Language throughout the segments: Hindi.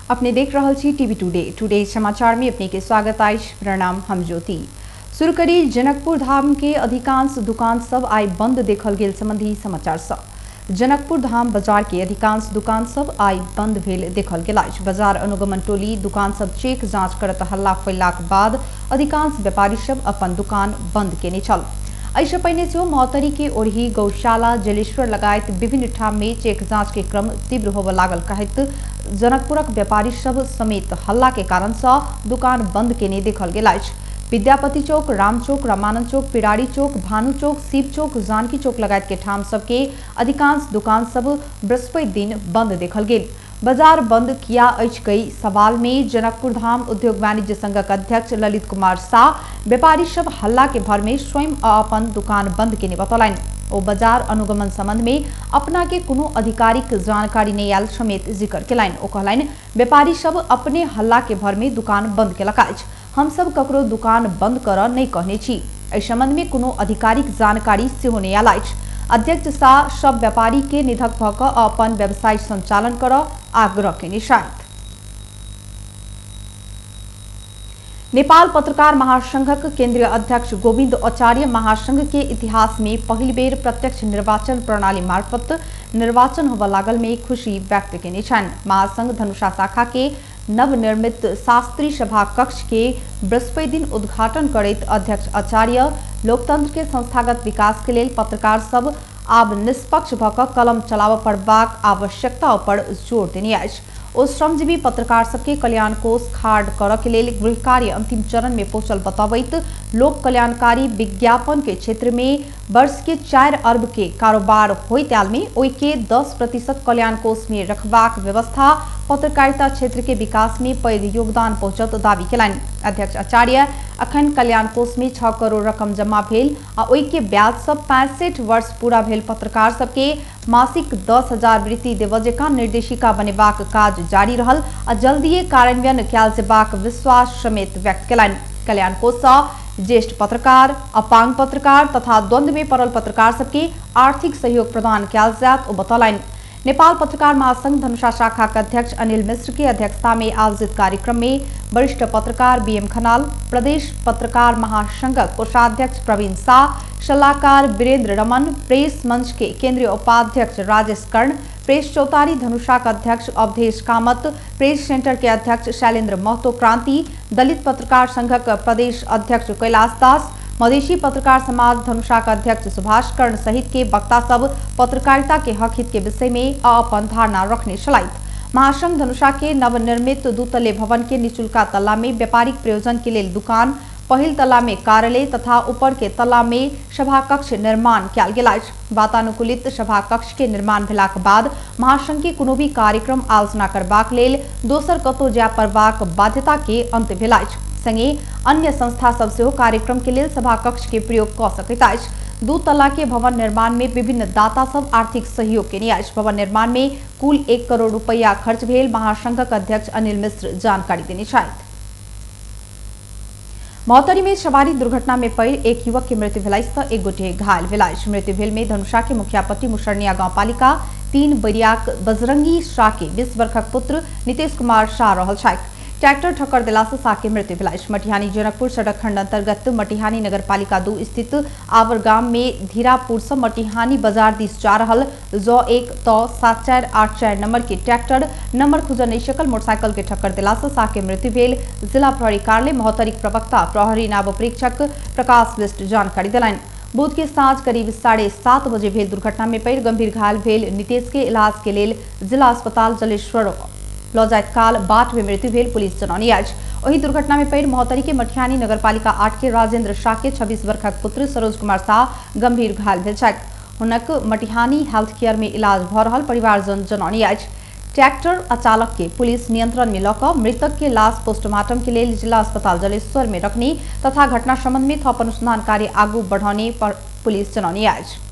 अपने देख रहा छी टीवी टुडे समाचार में अपने के स्वागत आइश। प्रणाम, हम ज्योति। शुरू करी जनकपुर धाम के अधिकांश दुकान सब आई बंद देखल गेल संबंधी समाचार सब। जनकपुर धाम बाजार के अधिकांश दुकान सब आई बंद भेल देखल गेल अछि। बाजार अनुगमन टोली दुकान सब चेक जांच करत हल्ला फैलाक बाद अधिकांश व्यापारी सब अपन दुकान बंद केने छल। ऐसे पहिने से महोत्तरी के ओढ़ी गौशाला जलेश्वर लगायत विभिन्न ठाम में चेक जांच के क्रम तीव्र होब लागल कहत जनकपुरक व्यापारी सब समेत हल्ला के कारण से दुकान बंद केने देखल गेल अछि। विद्यापति चौक, राम चौक, रामानंद चौक, पिराड़ी चौक, भानु चौक, शिव चौक, जानकी चौक लगायत के ठाम सबके अधिकांश दुकान सब बृहस्पति दिन बंद देखल गेल। बाजार बंद किया अछि कई सवाल में जनकपुर धाम उद्योग वाणिज्य संघक अध्यक्ष ललित कुमार शाह व्यापारी सब हल्ला के भर में स्वयं अपन दुकान बंद केने बतौलनि। ओ बाजार अनुगमन संबंध में अपना के कोनो आधिकारिक जानकारी नहीं आयल समेत जिक्र केलनि। ओ कहलनि व्यापारी सब अपने हल्ला के भर में दुकान बंद केलक अछि। हम सब ककरो दुकान बंद कर नहीं कहने छी। एहि संबंध में कोनो आधिकारिक जानकारी सेहो नहीं आयल अछि। अध्यक्ष शाह सब व्यापारी के निधक भ क अपन व्यवसाय संचालन कर आग्रह केने छथि। नेपाल पत्रकार महासंघक केंद्रीय अध्यक्ष गोविंद आचार्य महासंघ के इतिहास में पहिल बेर प्रत्यक्ष निर्वाचन प्रणाली मार्फत निर्वाचन होबा लागल में खुशी व्यक्त केने छन्। महासंघ धनुषा शाखा के नवनिर्मित शास्त्री सभा कक्ष के बृहस्पति दिन उद्घाटन करैत अध्यक्ष आचार्य लोकतंत्र के संस्थागत विकास के लिए पत्रकार सब आब निष्पक्ष भ क कलम चलाब पड़बाक आवश्यकता पर जोर देने अछि। ओ श्रमजीवी पत्रकार सबके कल्याण कोष खाड़ कर के लिए गृह कार्य अंतिम चरण में पहुंचल बताबैत लोक कल्याणकारी विज्ञापन के क्षेत्र में वर्ष के 4 अरब के कारोबार होइताल में ओई के 10% कल्याण कोष में रखबाक व्यवस्था पत्रकारिता क्षेत्र के विकास में पैघ योगदान पहुंचत दावी केलनि। अध्यक्ष आचार्य अखन कल्याण कोष में 6 करोड़ रकम जमा भेल आ ओई के ब्याज सब 65 वर्ष पूरा भेल पत्रकार सबके मासिक 10,000 वृत्ति देब जेका निर्देशिका बनेबाक काज जारी रहल आ जल्दीए कार्यान्वयन कयल जेबाक विश्वास समेत व्यक्त केलनि। कल्याण कोष सँ ज्येष्ठ पत्रकार, अपांग पत्रकार तथा द्वंद्व में पड़ल पत्रकार सबके आर्थिक सहयोग प्रदान कयल जायत। ओ बतौलनि नेपाल पत्रकार महासंघ धनुषा शाखा के अध्यक्ष अनिल मिश्र की अध्यक्षता में आयोजित कार्यक्रम में वरिष्ठ पत्रकार बीएम खनाल, प्रदेश पत्रकार महासंघ कोषाध्यक्ष प्रवीण शाह, सलाहकार वीरेंद्र रमन, प्रेस मंच के केंद्रीय उपाध्यक्ष राजेश कर्ण, प्रेस चौतारी धनुषा का अध्यक्ष अवधेश कामत, प्रेस सेंटर के अध्यक्ष शैलेंद्र महतो क्रांति, दलित पत्रकार संघक प्रदेश अध्यक्ष कैलाश दास, मधेसी पत्रकार समाज धनुषा का अध्यक्ष सुभाष कर्ण सहित के वक्ता सब पत्रकारिता के हक हित के विषय में अपन धारणा रखने छलैथ। महासंघ धनुषा के नवनिर्मित 2 तल्ले भवन के निचुलका तल्ला में व्यापारिक प्रयोजन के लिए दुकान, पहिल तल्ला में कार्यालय तथा ऊपर के तल्ला में सभा कक्ष निर्माण कयल गेल अछि। वातानुकूलित सभा कक्ष के निर्माण भेलाक बाद महासंघ के कोनो भी कार्यक्रम आयोजना करबाक लेल दोसर कतौ जाय पड़बाक बाध्यता के अंत भेल अछि। संगे अन्य संस्था सब सेहो कार्यक्रम के लिए सभा कक्ष के प्रयोग क सकैत अछि। 2 तल्ला के भवन निर्माण में विभिन्न दाता सब आर्थिक सहयोग केने अछि। भवन निर्माण में कुल 1 करोड़ रुपया खर्च भेल महासंघक अध्यक्ष अनिल मिश्र जानकारी देने छथि। महोत्तरी में सवारी दुर्घटना में पड़ एक युवक की मृत्यु भेल त एक गोटे घायल भेल। मृत्यु भेल में धनुषा के मुखियापट्टी मुसरनिया गांवपालिका 3 बरियाक बजरंगी शाह के 20 वर्षक पुत्र नितेश कुमार शाह रहल छथि। ट्रैक्टर ठक्कर देला से शाह के मृत्यु भेल। मटिहानी जनकपुर सड़क खंड अंतर्गत मटिहानी नगरपालिका 2 स्थित आवर गांव में धीरापुर से मटिहानी बाजार दिस जा रहल जो 1 तो 7484 नंबर के ट्रैक्टर नंबर खुजर नहीं सकल मोटरसाइकिल के ठक्कर देला से शाह के मृत्यु भेल। जिला प्रहरी कार्यालय महोत्तरी प्रवक्ता प्रहरी नायब परीक्षक प्रकाश बिष्ट जानकारी दिलनि। बुध के सांझ करीब 7:30 बजे भेल दुर्घटना में पड़ गंभीर घायल भेल नितेश के इलाज के लिए जिला अस्पताल जलेश्वर ल जाइत काल बाट में मृत्यु भेल पुलिस जनौनी अछि। वही दुर्घटना में पड़ महोत्तरी के मटिहानी नगरपालिका 8 के राजेंद्र शाह के 26 वर्षक पुत्र सरोज कुमार शाह गंभीर घायल भेल छथि। हुनक मटिहानी हेल्थ केयर में इलाज भ रहल परिवारजन जनौनी अछि। ट्रैक्टर आ चालक के पुलिस नियंत्रण में लऽ कऽ मृतक के लाश पोस्टमार्टम के लिए जिला अस्पताल जलेश्वर में रखने तथा घटना संबंध में थप अनुसंधान कार्य आगू बढ़ाने पर पुलिस जनौनी अछि।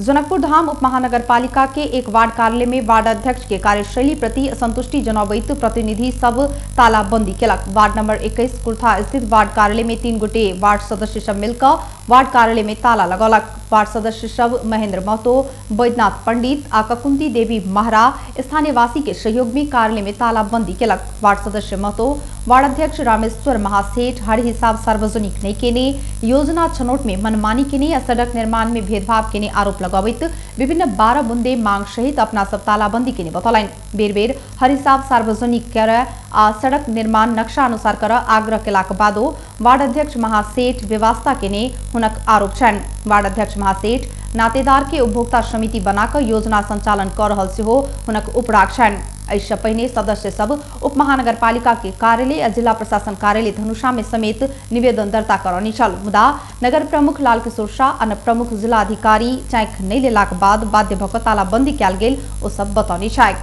जनकपुर धाम उपमहानगरपालिका के एक वार्ड कार्यालय में वार्ड अध्यक्ष के कार्यशैली प्रति असंतुष्टि जनावैत प्रतिनिधि सब तालाबंदी केलक। वार्ड नंबर 21 कुर्था स्थित वार्ड कार्यालय में 3 गोटे वार्ड सदस्य सब मिलकर वार्ड कार्यालय में ताला लगौलक। वार्ड सदस्य सब महेंद्र महतो, बैद्यनाथ पंडित आ ककुंती देवी महरा स्थानीय वासी के सहयोग में कार्यालय में तालाबंदी केलक। वार्ड सदस्य महतो वार्ड अध्यक्ष रामेश्वर महासेठ हर हिसाब सार्वजनिक नहीं केने, योजना छनौट में मनमानी केने या सड़क निर्माण में भेदभाव केने आरोप लगावित विभिन्न 12 बुंदे मांग सहित अपना सब तालाबंदी केने बतौलन। बेर बेर हर हिसाब सार्वजनिक कर आ सड़क निर्माण नक्शा अनुसार कर आग्रह केलाक बादो वार्ड अध्यक्ष महासेठ व्यवस्था केने हुनक आरोप छन्। वार्ड अध्यक्ष महासेठ नातेदार के उपभोक्ता समिति बनाकर योजना संचालन कर रहल से हो हुनक उपराग छन्। ऐसे पहले सदस्य सब उप महानगरपालिका के कार्यालय और जिला प्रशासन कार्यालय धनुषा में समेत निवेदन दर्ता करनी छल। मुदा नगर प्रमुख लाल किशोर शाह और प्रमुख जिला अधिकारी चैक नहीं लेलाक बाद बाध्य भऽ कऽ तालाबंदी कयल गेल ओ सब बतौनी छथि।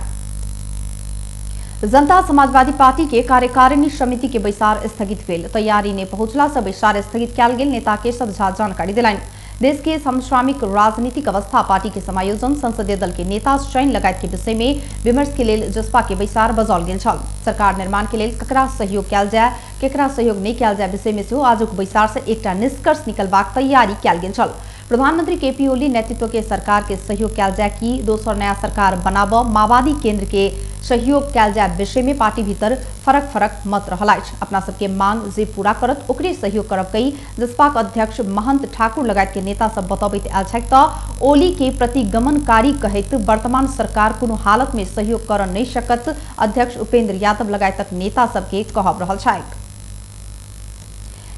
जनता समाजवादी पार्टी के कार्यकारिणी समिति के बैसार स्थगित भेल। तैयारी ने पहुंचला से बैसार स्थगित कयल गेल नेता केशव झा जानकारी दिलाइन। देश के समसामयिक राजनीतिक अवस्था, पार्टी के समायोजन, संसदीय दल के नेता चयन लगायत के विषय में विमर्श के लेल जसपा के बैसार बजाओल गेल छल। सरकार निर्माण के लेल ककरा सहयोग कयल जाय, केकरा सहयोग नहीं कयल जाय विषय में सेहो आजुक बैसार से एकटा निष्कर्ष निकलबाक तैयारी कयल गेल छल। प्रधानमंत्री केपी ओली नेतृत्व के सरकार के सहयोग कयल जाय कि दोसर नया सरकार बनाब, माओवादी केंद्र के सहयोग कयल जाय विषय में पार्टी भीतर फरक फरक मत रहल अछि। अपना सबके मांग जे पूरा करत ओकरे सहयोग करब कई जसपाक अध्यक्ष महंत ठाकुर लगायत के नेता सब बतबैत आयल छथि तऽ ओली के प्रतिगमनकारी कहैत वर्तमान सरकार कोनो हालत में सहयोग कर नहीं सकत अध्यक्ष उपेंद्र यादव लगायतक नेता सबके कहब रहल छथि।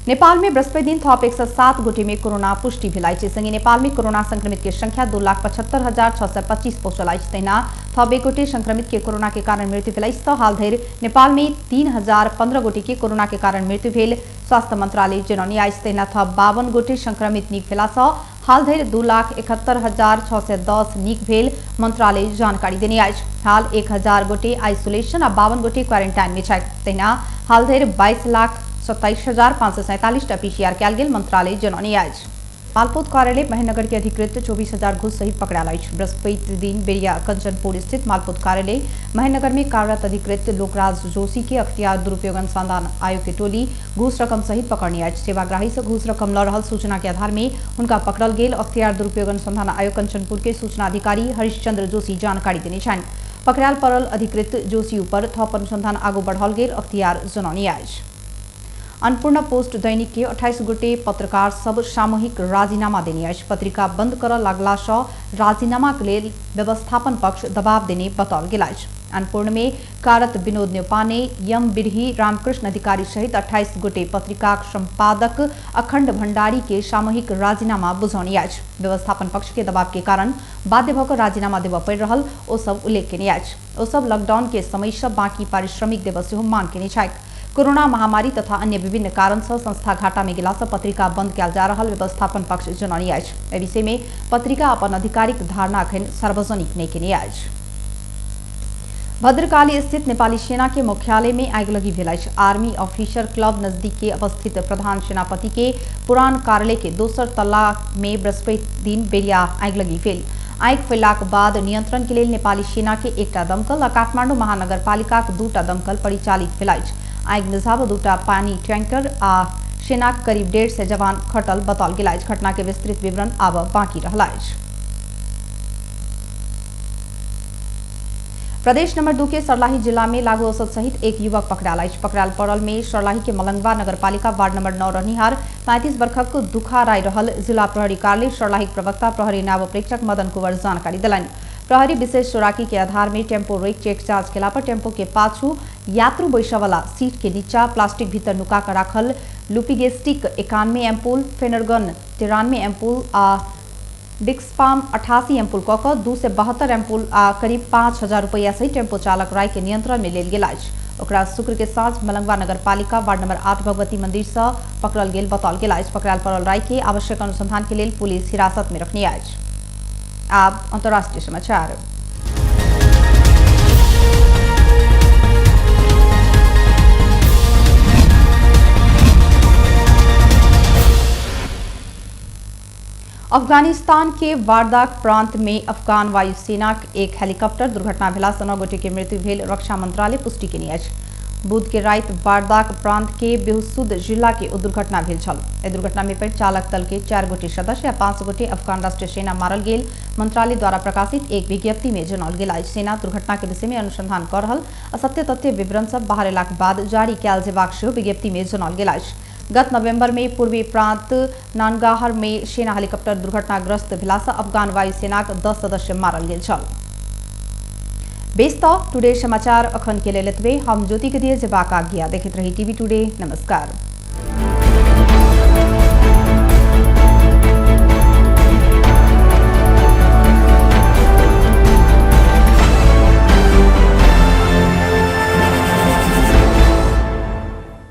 नेपाल में बृहस्पति दिन थप 107 गोटे में कोरोना पुष्टि भेल अछि। संगे नेपाल में कोरोना संक्रमित के संख्या 2,75,625 पहुंचल अछि। तहिना थप 1 गोटे संक्रमित के कोरोना के कारण मृत्यु भेल अछि। हाल धरि नेपाल में 3,015 गोटे के कोरोना के कारण मृत्यु भेल स्वास्थ्य मंत्रालय जनौने अछि। तहिना थप 52 गोटे संक्रमित नीक भेला सँ हाल धरि 2,71,610 नीक भेल मंत्रालय जानकारी देने अछि। हाल 1,000 गोटे आइसोलेशन आ 52 गोटे क्वारेंटाइन में छथि। तहिना हाल धरि 22,27,547 पीसीआर कयल गेल मंत्रालय जनौने अछि। मालपोत कार्यालय महेनगर के अधिकृत 24,000 घूस सहित पकड़ायल अछि। बृहस्पति दिन बेरिया कंचनपुर स्थित मालपोत कार्यालय महेनगर में कार्यरत अधिकृत लोकराज जोशी के अख्तियार दुरुपयोग अनुसंधान आयोग की टोली घूस रकम सहित पकड़ने अछि। सेवाग्राही से घूस रकम ल रहल सूचना के आधार में हुनका पकड़ल गेल। अख्तियार दुरुपयोग अनुसंधान आयोग कंचनपुर के सूचना अधिकारी हरिश्चंद्र जोशी जानकारी देने छनि। पकड़ायल पड़ल अधिकृत जोशी ऊपर थप अनुसंधान आगू बढ़ाओल गेल अख्तियार जनौने अछि। अन्नपूर्ण पोस्ट दैनिक के 28 गोटे पत्रकार सब सामूहिक राजीनामा देने अछि। पत्रिका बंद कर लागला सँ राजीनामा के लेल व्यवस्थापन पक्ष दबाव देने बताओल गेल अछि। अन्नपूर्ण में कार्यरत विनोद न्यौपाने, यम बिरही, रामकृष्ण अधिकारी सहित 28 गोटे पत्रिका संपादक अखंड भंडारी के सामूहिक राजीनामा बुझौने अछि। व्यवस्थापन पक्ष के दबाव के कारण बाध्य भऽ कऽ राजीनामा देबऽ पड़ि रहल ओ सब उल्लेख केने अछि। ओ सब लॉकडाउन के समय से बाकी पारिश्रमिक देबऽ सेहो मांग केने छथि। कोरोना महामारी तथा अन्य विभिन्न कारण से संस्था घाटा में गेला से पत्रिका बंद कयल जा रहल व्यवस्थापन पक्ष जनौने अछि। एहि विषय में पत्रिका अपन आधिकारिक धारणा अखन सार्वजनिक नहीं केने अछि। भद्रकाली स्थित नेपाली सेना के मुख्यालय में आगिलगी भेल अछि। आर्मी ऑफिसर क्लब नजदीक के अवस्थित प्रधान सेनापति के पुरान कार्यालय के दोसर तल्ला में बृहस्पति दिन बेरिया आगिलगी भेल। आगि फैलाक बाद नियंत्रण के लेल नेपाली सेना के एकटा दमकल आ काठमांडू महानगरपालिका के 2टा दमकल परिचालित भेल अछि। आगि निझाब 2टा पानी टैंकर आ सेनाक करीब 150 जवान खटल बताओल गेल अछि। घटना के विस्तृत विवरण आब बाकी रहल अछि। प्रदेश नंबर 2 के सर्लाही जिला में लागू औषध सहित एक युवक पकड़ायल अछि। पकड़ायल पड़ल में सर्लाही के मलंगवा नगरपालिका वार्ड नंबर 9 रहनिहार 35 वर्षक दुखा राय रहल। जिला प्रहरी कार्यालय सर्लाही प्रवक्ता प्रहरी नायब प्रेक्षक मदन कुंवर जानकारी दिलनि। प्रहरी विशेष चौराकी के आधार में टेम्पो रोक चेक जांच केला पर टेम्पो के पाछू यात्रु बैसा वाला सीट के नीचा प्लास्टिक भीतर नुका कर राखल लुपिगेस्टिक 91 एम्पूल, फेनरगन 93 एम्पूल आ डिक्सपाम 88 एम्पूल कऽ कऽ 2 से 72 एम्पूल आ करीब 5,000 रुपया सहित टेम्पो चालक राय के नियंत्रण में लेल गेल अछि। ओकरा शुक्र के साँझ मलंगवा नगरपालिका वार्ड नंबर 8 भगवती मंदिर से पकड़ल गेल बताओल गेल अछि। पकड़ायल पड़ल राय के आवश्यक अनुसंधान के लेल पुलिस हिरासत में रखने अछि। अब अंतर्राष्ट्रीय समाचार। अफगानिस्तान के वारदाक प्रांत में अफगान वायुसेना एक हेलीकॉप्टर दुर्घटना भेला से 9 गोटे के मृत्यु भेल रक्षा मंत्रालय पुष्टि केने अछि। बुध के रात वारदाक प्रांत के बेहुसुद जिला के दुर्घटना भेल छल। एहि दुर्घटना में परिचालक दल के 4 गोटे सदस्य आ 5 गोटे अफगान राष्ट्रीय सेना मारल गेल मंत्रालय द्वारा प्रकाशित एक विज्ञप्ति में जनाओल गेल अछि। सेना दुर्घटना के विषय में अनुसंधान कर रहल आ सत्य तथ्य विवरण सब बाहर अयलाक बाद जारी कयल जेबाक सेहो विज्ञप्ति में जनाओल गेल अछि। गत नवंबर में पूर्वी प्रांत नानगाहर में सेना हेलीकॉप्टर दुर्घटनाग्रस्त भेला से अफगान वायुसेनाक 10 सदस्य मारल गेल छल। बेस टुडे समाचार अखन के लेल एतबे। हम ज्योति के दिए जेबाक आज्ञा। देखैत रही टीवी टुडे। नमस्कार।